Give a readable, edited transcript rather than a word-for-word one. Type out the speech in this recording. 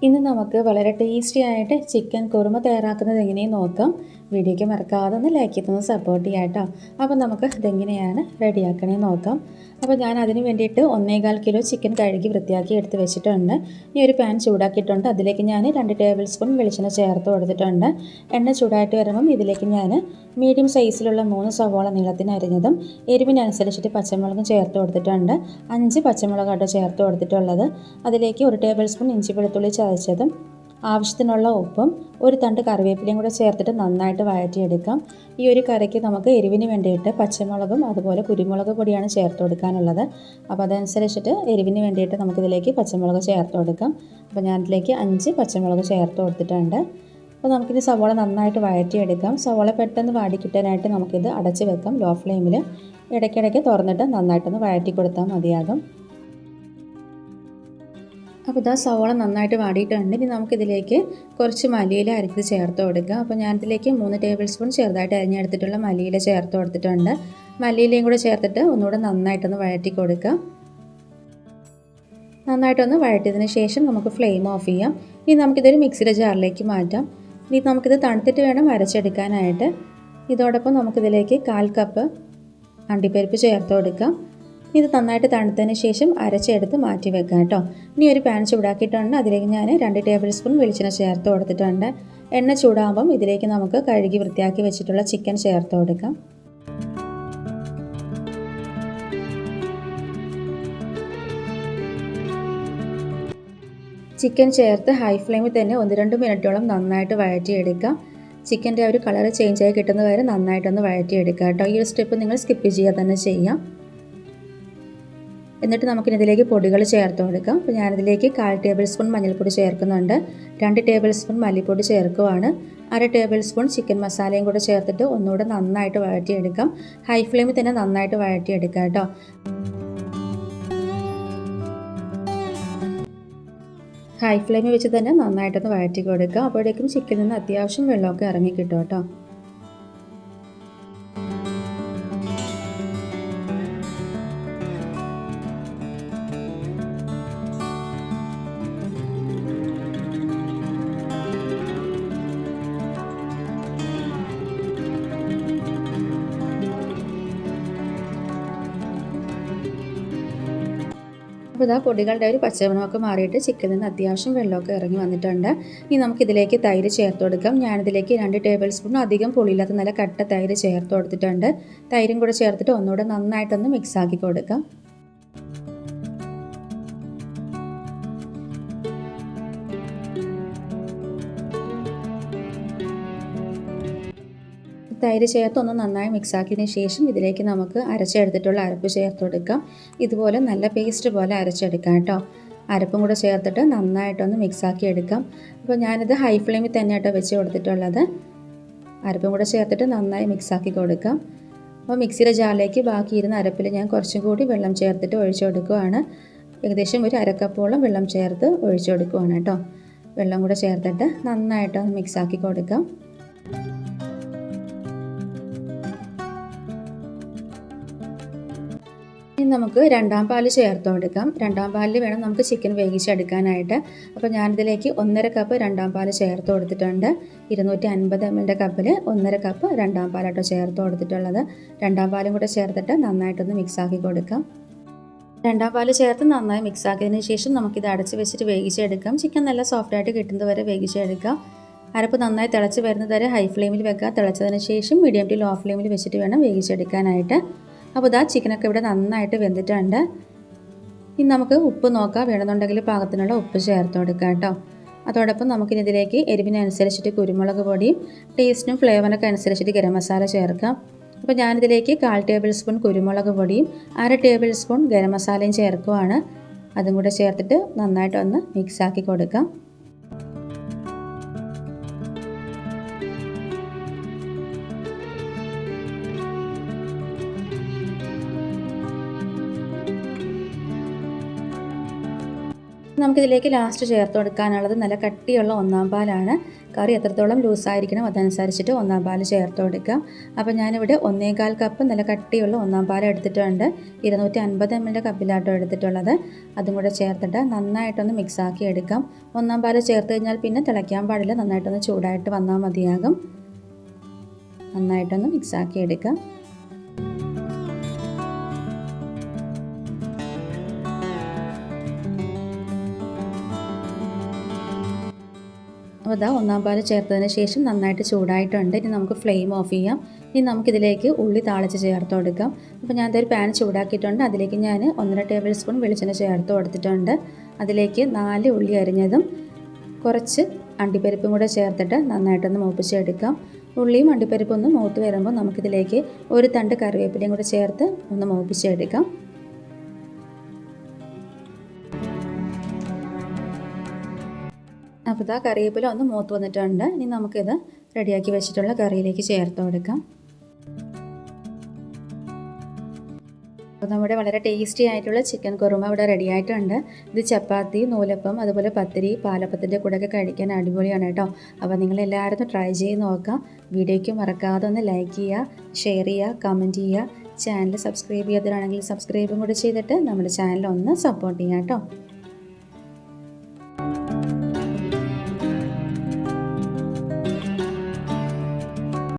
ഇന്ന് നമുക്ക് വളരെ ടേസ്റ്റി ആയിട്ട് ചിക്കൻ കുറുമ തയ്യാറാക്കുന്നത് എങ്ങനെയെന്ന് നോക്കാം. വീഡിയോയ്ക്ക് മറക്കാതെ ഒന്ന് ലൈക്ക് ചെയ്തൊന്ന് സപ്പോർട്ട് ചെയ്യാം കേട്ടോ. അപ്പോൾ നമുക്ക് ഇതെങ്ങനെയാണ് റെഡിയാക്കണേ നോക്കാം. അപ്പോൾ ഞാൻ അതിന് വേണ്ടിയിട്ട് 1.25 കിലോ ചിക്കൻ കഴുകി വൃത്തിയാക്കി എടുത്ത് വെച്ചിട്ടുണ്ട്. ഇനി ഒരു പാൻ ചൂടാക്കിയിട്ടുണ്ട്. അതിലേക്ക് ഞാൻ 2 ടേബിൾ സ്പൂൺ വെളിച്ചെണ്ണ ചേർത്ത് കൊടുത്തിട്ടുണ്ട്. എണ്ണ ചൂടായിട്ട് വരുമ്പം ഇതിലേക്ക് ഞാൻ മീഡിയം സൈസിലുള്ള 3 സവാള നീളത്തിന് അരിഞ്ഞതും എരിവിനനുസരിച്ചിട്ട് പച്ചമുളകും ചേർത്ത് കൊടുത്തിട്ടുണ്ട്. 5 പച്ചമുളകാട്ടോ ചേർത്ത് കൊടുത്തിട്ടുള്ളത്. അതിലേക്ക് 1 ടേബിൾ സ്പൂൺ ഇഞ്ചി വെളുത്തുള്ളി ചതച്ചതും ആവശ്യത്തിനുള്ള ഉപ്പും ഒരു തണ്ട് കറിവേപ്പിലയും കൂടെ ചേർത്തിട്ട് നന്നായിട്ട് വഴറ്റിയെടുക്കാം. ഈ ഒരു കറിക്ക് നമുക്ക് എരിവിന് വേണ്ടിയിട്ട് പച്ചമുളകും അതുപോലെ കുരുമുളക് പൊടിയാണ് ചേർത്ത് കൊടുക്കാനുള്ളത്. അപ്പോൾ അതനുസരിച്ചിട്ട് എരിവിന് വേണ്ടിയിട്ട് നമുക്കിതിലേക്ക് പച്ചമുളക് ചേർത്ത് കൊടുക്കാം. അപ്പോൾ ഞാനിതിലേക്ക് 5 പച്ചമുളക് ചേർത്ത് കൊടുത്തിട്ടുണ്ട്. അപ്പോൾ നമുക്കിത് സവാള നന്നായിട്ട് വഴറ്റിയെടുക്കാം. സവാള പെട്ടെന്ന് വാടിക്കിട്ടാനായിട്ട് നമുക്കിത് അടച്ച് വെക്കാം ലോ ഫ്ലെയിമിൽ. ഇടയ്ക്കിടയ്ക്ക് തുറന്നിട്ട് നന്നായിട്ടൊന്ന് വഴറ്റി കൊടുത്താൽ മതിയാകും. അപ്പോൾ ഇതാ സവാള നന്നായിട്ട് വാടിയിട്ടുണ്ട്. ഇനി നമുക്കിതിലേക്ക് കുറച്ച് മല്ലിയില അരിഞ്ഞത് ചേർത്ത് കൊടുക്കുക. അപ്പോൾ ഞാനിതിലേക്ക് 3 ടേബിൾ സ്പൂൺ ചെറുതായിട്ട് അരിഞ്ഞെടുത്തിട്ടുള്ള മല്ലിയില ചേർത്ത് കൊടുത്തിട്ടുണ്ട്. മല്ലിയിലയും കൂടെ ചേർത്തിട്ട് ഒന്നുകൂടെ നന്നായിട്ടൊന്ന് വഴറ്റി കൊടുക്കുക. നന്നായിട്ടൊന്ന് വഴറ്റിയതിന് ശേഷം നമുക്ക് ഫ്ലെയിം ഓഫ് ചെയ്യാം. ഇനി നമുക്കിതൊരു മിക്സിയുടെ ജാറിലേക്ക് മാറ്റാം. ഇനി നമുക്കിത് തണുത്തിട്ട് വേണം അരച്ചെടുക്കാനായിട്ട്. ഇതോടൊപ്പം നമുക്കിതിലേക്ക് 1/4 കപ്പ് അണ്ടിപ്പരിപ്പ് ചേർത്ത് കൊടുക്കാം. ഇത് നന്നായിട്ട് തണുത്തതിന് ശേഷം അരച്ചെടുത്ത് മാറ്റി വെക്കാം കേട്ടോ. ഇനി ഒരു പാൻ ചൂടാക്കിയിട്ടുണ്ട്. അതിലേക്ക് ഞാൻ 2 ടേബിൾ സ്പൂൺ വെളിച്ചെണ്ണ ചേർത്ത് കൊടുത്തിട്ടുണ്ട്. എണ്ണ ചൂടാകുമ്പം ഇതിലേക്ക് നമുക്ക് കഴുകി വൃത്തിയാക്കി വെച്ചിട്ടുള്ള ചിക്കൻ ചേർത്ത് കൊടുക്കാം. ചിക്കൻ ചേർത്ത് ഹൈ ഫ്ലെയിമിൽ തന്നെ 1-2 മിനിറ്റോളം നന്നായിട്ട് വഴറ്റിയെടുക്കാം. ചിക്കൻ്റെ ആ ഒരു കളർ ചേഞ്ചായി കിട്ടുന്നത് വരെ നന്നായിട്ടൊന്ന് വഴറ്റിയെടുക്കാം കേട്ടോ. ഈ ഒരു സ്റ്റെപ്പ് നിങ്ങൾ സ്കിപ്പ് ചെയ്യാതെ തന്നെ ചെയ്യാം. എന്നിട്ട് നമുക്കിതിലേക്ക് പൊടികൾ ചേർത്ത് കൊടുക്കാം. അപ്പോൾ ഞാനിതിലേക്ക് 1/4 ടേബിൾ സ്പൂൺ മഞ്ഞൾപ്പൊടി ചേർക്കുന്നുണ്ട്. 2 ടേബിൾ സ്പൂൺ മല്ലിപ്പൊടി ചേർക്കുവാണ്. 1/2 ടേബിൾ സ്പൂൺ ചിക്കൻ മസാലയും കൂടെ ചേർത്തിട്ട് ഒന്നുകൂടെ നന്നായിട്ട് വഴറ്റിയെടുക്കാം. ഹൈ ഫ്ലെയിമിൽ തന്നെ നന്നായിട്ട് വഴറ്റിയെടുക്കാം കേട്ടോ. ഹൈ ഫ്ലെയിമിൽ വെച്ച് തന്നെ നന്നായിട്ടൊന്ന് വഴറ്റി കൊടുക്കുക. അപ്പോഴേക്കും ചിക്കനിൽ നിന്ന് അത്യാവശ്യം വെള്ളമൊക്കെ ഇറങ്ങി കിട്ടും കേട്ടോ. അപ്പോൾ ഇതാ പൊടികളുടെ ഒരു പച്ചമണമൊക്കെ മാറിയിട്ട് ചിക്കനിൽ നിന്ന് അത്യാവശ്യം വെള്ളമൊക്കെ ഇറങ്ങി വന്നിട്ടുണ്ട്. ഇനി നമുക്കിതിലേക്ക് തൈര് ചേർത്ത് കൊടുക്കാം. ഞാനിതിലേക്ക് 2 ടേബിൾ സ്പൂൺ അധികം പുളിയില്ലാത്ത നല്ല കട്ട തൈര് ചേർത്ത് കൊടുത്തിട്ടുണ്ട്. തൈരും കൂടെ ചേർത്തിട്ട് ഒന്നുകൂടെ നന്നായിട്ടൊന്ന് മിക്സാക്കി കൊടുക്കാം. തൈര് ചേർത്ത് ഒന്ന് നന്നായി മിക്സാക്കിയതിന് ശേഷം ഇതിലേക്ക് നമുക്ക് അരച്ചെടുത്തിട്ടുള്ള അരപ്പ് ചേർത്ത് കൊടുക്കാം. ഇതുപോലെ നല്ല പേസ്റ്റ് പോലെ അരച്ചെടുക്കാം കേട്ടോ. അരപ്പും കൂടെ ചേർത്തിട്ട് നന്നായിട്ടൊന്ന് മിക്സാക്കി എടുക്കാം. അപ്പോൾ ഞാനിത് ഹൈ ഫ്ലെയിമിൽ തന്നെ കേട്ടോ വെച്ച് കൊടുത്തിട്ടുള്ളത്. അരപ്പും കൂടെ ചേർത്തിട്ട് നന്നായി മിക്സാക്കി കൊടുക്കാം. അപ്പോൾ മിക്സിയുടെ ജാറിലേക്ക് ബാക്കി ഇരുന്ന അരപ്പിൽ ഞാൻ കുറച്ചും കൂടി വെള്ളം ചേർത്തിട്ട് ഒഴിച്ചു കൊടുക്കുകയാണ്. ഏകദേശം ഒരു 1/2 കപ്പോളം വെള്ളം ചേർത്ത് ഒഴിച്ചു കൊടുക്കുകയാണ് കേട്ടോ. വെള്ളം കൂടെ ചേർത്തിട്ട് നന്നായിട്ടൊന്ന് മിക്സാക്കി കൊടുക്കാം. ഇനി നമുക്ക് 2ാം പാല് ചേർത്ത് കൊടുക്കാം. 2ാം പാലിൽ വേണം നമുക്ക് ചിക്കൻ വേവിച്ചെടുക്കാനായിട്ട്. അപ്പോൾ ഞാനിതിലേക്ക് 1/2 കപ്പ് 2ാം പാല് ചേർത്ത് കൊടുത്തിട്ടുണ്ട്. 250 ml കപ്പിൽ 1/2 കപ്പ് 2ാം പാലാട്ടോ ചേർത്ത് കൊടുത്തിട്ടുള്ളത്. 2ാം പാലും കൂടെ ചേർത്തിട്ട് നന്നായിട്ടൊന്ന് മിക്സാക്കി കൊടുക്കാം. 2ാം പാല് ചേർത്ത് നന്നായി മിക്സാക്കിയതിന് ശേഷം നമുക്കിത് അടച്ച് വെച്ചിട്ട് വേവിച്ചെടുക്കാം. ചിക്കൻ നല്ല സോഫ്റ്റായിട്ട് കിട്ടുന്നത് വരെ വേവിച്ചെടുക്കാം. അരപ്പ് നന്നായി തിളച്ച് വരുന്നത് വരെ ഹൈ ഫ്ലെയിമിൽ വെക്കുക. തിളച്ചതിന് ശേഷം മീഡിയം ടു ലോ ഫ്ലെയിമിൽ വെച്ചിട്ട് വേണം വേവിച്ചെടുക്കാനായിട്ട്. അപ്പോൾ ഇതാ ചിക്കനൊക്കെ ഇവിടെ നന്നായിട്ട് വെന്തിട്ടുണ്ട്. ഇനി നമുക്ക് ഉപ്പ് നോക്കാം. വേണമെന്നുണ്ടെങ്കിൽ പാകത്തിനുള്ള ഉപ്പ് ചേർത്ത് കൊടുക്കാം കേട്ടോ. അതോടൊപ്പം നമുക്കിതിലേക്ക് എരിവിനനുസരിച്ചിട്ട് കുരുമുളക് പൊടിയും ടേസ്റ്റിനും ഫ്ലേവറിനൊക്കെ അനുസരിച്ചിട്ട് ഗരം മസാല ചേർക്കാം. അപ്പോൾ ഞാനിതിലേക്ക് 1/4 ടേബിൾ സ്പൂൺ കുരുമുളക് പൊടിയും 1/2 ടേബിൾ സ്പൂൺ ഗരം മസാലയും ചേർക്കുവാണ്. അതും കൂടെ ചേർത്തിട്ട് നന്നായിട്ടൊന്ന് മിക്സാക്കി കൊടുക്കാം. നമുക്കിതിലേക്ക് ലാസ്റ്റ് ചേർത്ത് കൊടുക്കാനുള്ളത് നല്ല കട്ടിയുള്ള ഒന്നാം പാലാണ്. കറി എത്രത്തോളം ലൂസായിരിക്കണം അതനുസരിച്ചിട്ട് ഒന്നാം പാൽ ചേർത്ത് കൊടുക്കാം. അപ്പോൾ ഞാനിവിടെ 1/4 കപ്പ് നല്ല കട്ടിയുള്ള ഒന്നാം പാൽ എടുത്തിട്ടുണ്ട്. 250 ml കപ്പിലാട്ടോ എടുത്തിട്ടുള്ളത്. അതും കൂടെ ചേർത്തിട്ട് നന്നായിട്ടൊന്ന് മിക്സാക്കി എടുക്കാം. ഒന്നാം പാൽ ചേർത്ത് കഴിഞ്ഞാൽ പിന്നെ തിളയ്ക്കാൻ പാടില്ല, നന്നായിട്ടൊന്ന് ചൂടായിട്ട് വന്നാൽ മതിയാകും. നന്നായിട്ടൊന്ന് മിക്സാക്കി എടുക്കാം. അപ്പോൾ ഇതാ ഒന്നാം പാൽ ചേർത്തതിന് ശേഷം നന്നായിട്ട് ചൂടായിട്ടുണ്ട്. ഇനി നമുക്ക് ഫ്ലെയിം ഓഫ് ചെയ്യാം. ഇനി നമുക്കിതിലേക്ക് ഉള്ളി താളിച്ച് ചേർത്ത് കൊടുക്കാം. അപ്പോൾ ഞാൻ ഇതൊരു പാൻ ചൂടാക്കിയിട്ടുണ്ട്. അതിലേക്ക് ഞാൻ 1.5 ടേബിൾ സ്പൂൺ വെളിച്ചെണ്ണ ചേർത്ത് കൊടുത്തിട്ടുണ്ട്. അതിലേക്ക് 4 ഉള്ളി അരിഞ്ഞതും കുറച്ച് അണ്ടിപ്പരിപ്പും കൂടെ ചേർത്തിട്ട് നന്നായിട്ടൊന്ന് മൂപ്പിച്ചെടുക്കാം. ഉള്ളിയും അണ്ടിപ്പരിപ്പും ഒന്ന് മൂത്ത് വരുമ്പോൾ നമുക്കിതിലേക്ക് ഒരു തണ്ട് കറിവേപ്പിലയും കൂടെ ചേർത്ത് ഒന്ന് മൂപ്പിച്ചെടുക്കാം. അപ്പോൾ ഇതാ കറിവേപ്പില ഒന്ന് മൂത്ത് വന്നിട്ടുണ്ട്. ഇനി നമുക്കിത് റെഡിയാക്കി വെച്ചിട്ടുള്ള കറിയിലേക്ക് ചേർത്ത് കൊടുക്കാം. അപ്പോൾ നമ്മുടെ വളരെ ടേസ്റ്റി ആയിട്ടുള്ള ചിക്കൻ കുറുമ ഇവിടെ റെഡി ആയിട്ടുണ്ട്. ഇത് ചപ്പാത്തി, നൂലപ്പം, അതുപോലെ പത്തിരി, പാലപ്പത്തിൻ്റെ കൂടെയൊക്കെ കഴിക്കാൻ അടിപൊളിയാണ് കേട്ടോ. അപ്പോൾ നിങ്ങളെല്ലാവരും ട്രൈ ചെയ്ത് നോക്കാം. വീഡിയോയ്ക്ക് മറക്കാതെ ഒന്ന് ലൈക്ക് ചെയ്യുക, ഷെയർ ചെയ്യുക, കമൻറ്റ് ചെയ്യുക. ചാനൽ സബ്സ്ക്രൈബ് ചെയ്യാത്തവരാണെങ്കിൽ സബ്സ്ക്രൈബും കൂടി ചെയ്തിട്ട് നമ്മുടെ ചാനൽ ഒന്ന് സപ്പോർട്ട് ചെയ്യാം കേട്ടോ.